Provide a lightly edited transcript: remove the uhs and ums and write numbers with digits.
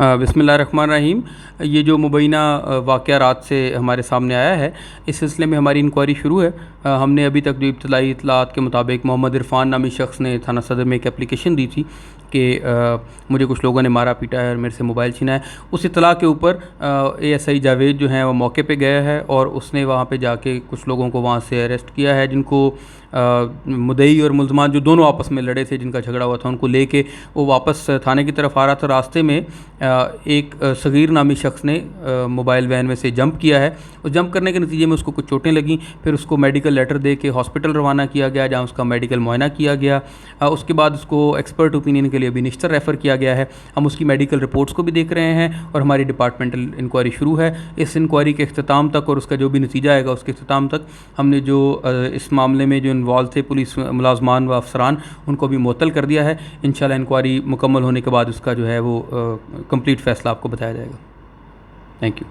بسم اللہ الرحمن الرحیم. یہ جو مبینہ واقعہ رات سے ہمارے سامنے آیا ہے، اس سلسلے میں ہماری انکوائری شروع ہے. ہم نے ابھی تک جو ابتدائی اطلاعات کے مطابق محمد عرفان نامی شخص نے تھانہ صدر میں ایک اپلیکیشن دی تھی کہ مجھے کچھ لوگوں نے مارا پیٹا ہے اور میرے سے موبائل چھینا ہے. اس اطلاع کے اوپر اے ایس آئی جاوید جو ہیں وہ موقع پہ گیا ہے اور اس نے وہاں پہ جا کے کچھ لوگوں کو وہاں سے اریسٹ کیا ہے، جن کو مدعی اور ملزمان جو دونوں آپس میں لڑے تھے، جن کا جھگڑا ہوا تھا، ان کو لے کے وہ واپس تھانے کی طرف آ رہا تھا. راستے میں ایک صغیر نامی شخص نے موبائل وین میں سے جمپ کیا ہے، اور جمپ کرنے کے نتیجے میں اس کو کچھ چوٹیں لگیں. پھر اس کو میڈیکل لیٹر دے کے ہاسپٹل روانہ کیا گیا، جہاں اس کا میڈیکل معائنہ کیا گیا. اس کے بعد اس کو ایکسپرٹ اوپینین کے لیے ابھی نشتر ریفر کیا گیا ہے. ہم اس کی میڈیکل رپورٹس کو بھی دیکھ رہے ہیں اور ہماری ڈپارٹمنٹل انکوائری شروع ہے. اس انکوائری کے اختتام تک اور اس کا جو بھی نتیجہ آئے گا اس کے اختتام تک ہم نے جو اس معاملے میں جو انوالو تھے پولیس ملازمان و افسران، ان کو بھی معطل کر دیا ہے. انشاءاللہ انکوائری مکمل ہونے کے بعد اس کا جو ہے وہ کمپلیٹ فیصلہ آپ کو بتایا جائے گا. Thank you.